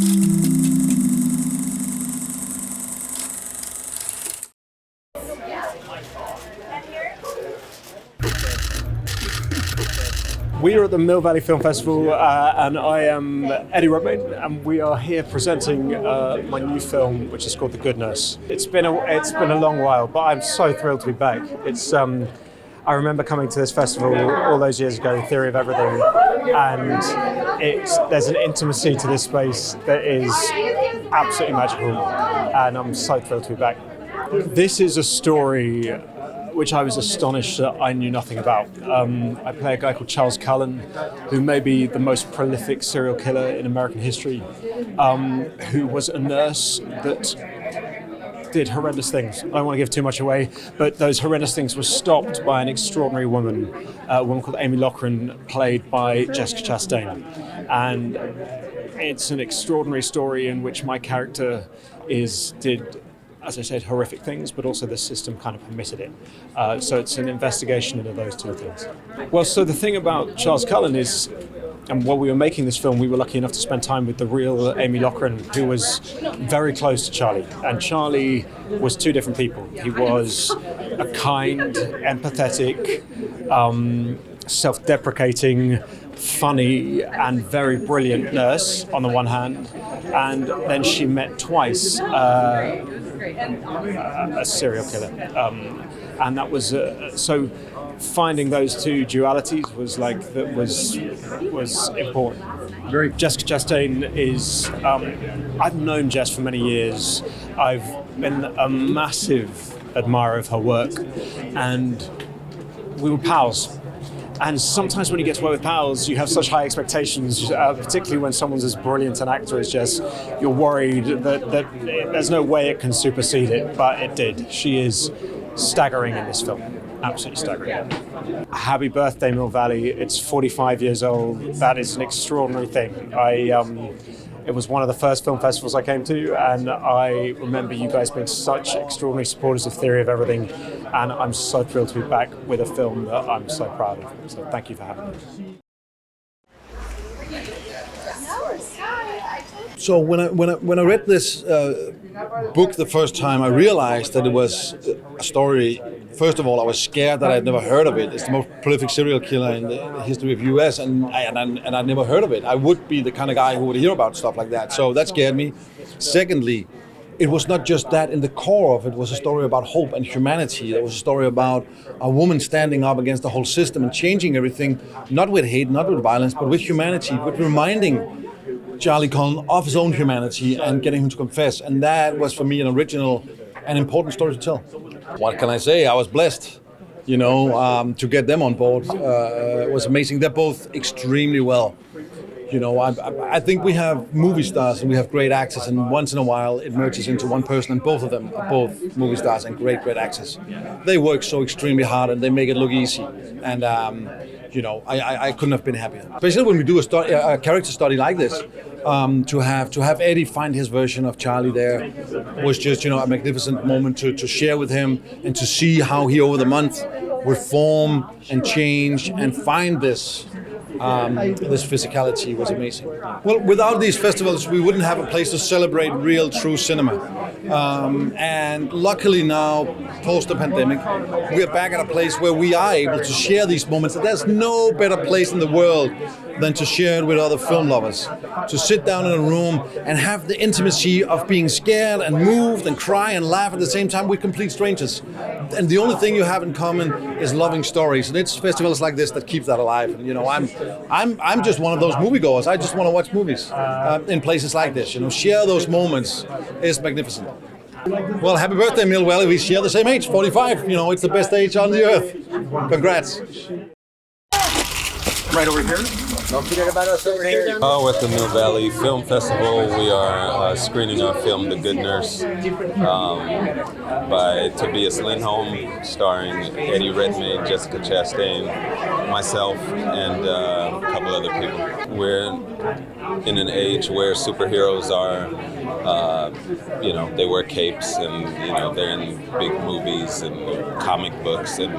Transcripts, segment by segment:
We are at the Mill Valley Film Festival, and I am Eddie Redmayne, and we are here presenting my new film, which is called The Good Nurse. It's been a long while, but I'm so thrilled to be back. I remember coming to this festival all those years ago, Theory of Everything, and there's an intimacy to this space that is absolutely magical, and I'm so thrilled to be back. This is a story which I was astonished that I knew nothing about. I play a guy called Charles Cullen, who may be the most prolific serial killer in American history, who was a nurse that did horrendous things. I don't want to give too much away, but those horrendous things were stopped by an extraordinary woman, a woman called Amy Lochran, played by Jessica Chastain. And it's an extraordinary story in which my character did, as I said, horrific things, but also the system kind of permitted it. So it's an investigation into those two things. Well, so the thing about Charles Cullen is, and while we were making this film, we were lucky enough to spend time with the real Amy Lochran, who was very close to Charlie. And Charlie was two different people. He was a kind, empathetic, self-deprecating, funny and very brilliant nurse on the one hand, and then she met twice a serial killer, and that was so finding those two dualities was important. Jessica Chastain is I've known Jess for many years. I've been a massive admirer of her work, and we were pals. And sometimes when you get to work with pals, you have such high expectations, particularly when someone's as brilliant an actor as Jess. You're worried that there's no way it can supersede it, but it did. She is staggering in this film, absolutely staggering. Happy birthday, Mill Valley. It's 45 years old. That is an extraordinary thing. It was one of the first film festivals I came to, and I remember you guys being such extraordinary supporters of Theory of Everything, and I'm so thrilled to be back with a film that I'm so proud of. So thank you for having me. So when I read this book the first time, I realized that it was a story. First of all, I was scared that I'd never heard of it. It's the most prolific serial killer in the history of US, and I'd never heard of it. I would be the kind of guy who would hear about stuff like that. So that scared me. Secondly, it was not just that. In the core of it was a story about hope and humanity. It was a story about a woman standing up against the whole system and changing everything, not with hate, not with violence, but with humanity, with reminding Charlie Cullen of his own humanity and getting him to confess. And that was for me an original and important story to tell. What can I say? I was blessed, to get them on board. It was amazing. They're both extremely well. I think we have movie stars and we have great actors, and once in a while it merges into one person, and both of them are both movie stars and great actors. They work so extremely hard and they make it look easy. And I couldn't have been happier. Especially when we do a character study like this, to have Eddie find his version of Charlie there was just a magnificent moment to share with him, and to see how he over the month would form and change and find this physicality was amazing. Well, without these festivals, we wouldn't have a place to celebrate real, true cinema. And luckily now, post the pandemic, we are back at a place where we are able to share these moments. There's no better place in the world than to share it with other film lovers. To sit down in a room and have the intimacy of being scared and moved and cry and laugh at the same time with complete strangers. And the only thing you have in common is loving stories. And it's festivals like this that keep that alive. And, I'm just one of those moviegoers. I just want to watch movies in places like this. Share those moments is magnificent. Well, happy birthday, Mill Valley. We share the same age, 45. It's the best age on the earth. Congrats. Right over here. Don't forget about us over here. At the Mill Valley Film Festival, we are screening our film, The Good Nurse, by Tobias Lindholm, starring Eddie Redmayne, Jessica Chastain, myself, and a couple other people. We're in an age where superheroes are, they wear capes and, they're in big movies and comic books, and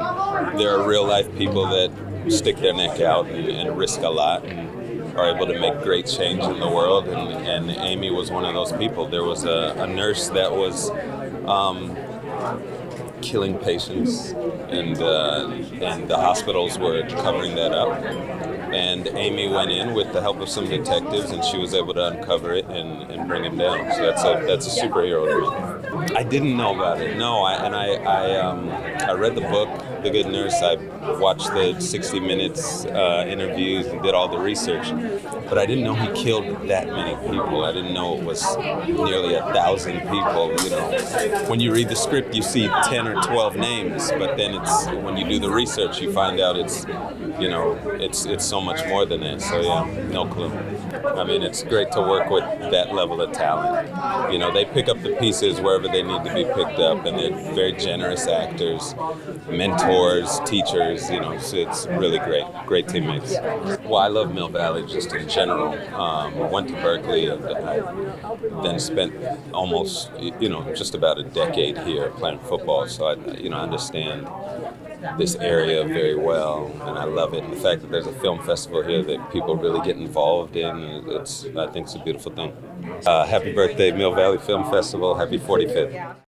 there are real life people that stick their neck out and risk a lot. And are able to make great change in the world, and Amy was one of those people. There was a nurse that was killing patients, and the hospitals were covering that up. And Amy went in with the help of some detectives, and she was able to uncover it and bring him down. So that's a superhero to me. I didn't know about it. No, I read the book, The Good Nurse. I watched the 60 Minutes interviews and did all the research, but I didn't know he killed that many people. I didn't know it was nearly 1,000 people. You know, when you read the script, you see 10 or 12 names, but then it's when you do the research, you find out it's so much more than that. So yeah, no clue. I mean, it's great to work with that level of talent. You know, they pick up the pieces wherever they need to be picked up, and they're very generous actors, mentors, teachers. You know, so it's really great teammates. Well, I love Mill Valley just in general. Went to Berkeley, I then spent almost, just about a decade here playing football. So I understand this area very well, and I love it. And the fact that there's a film festival here that people really get involved in, I think it's a beautiful thing. Happy birthday, Mill Valley Film Festival. Happy 45th.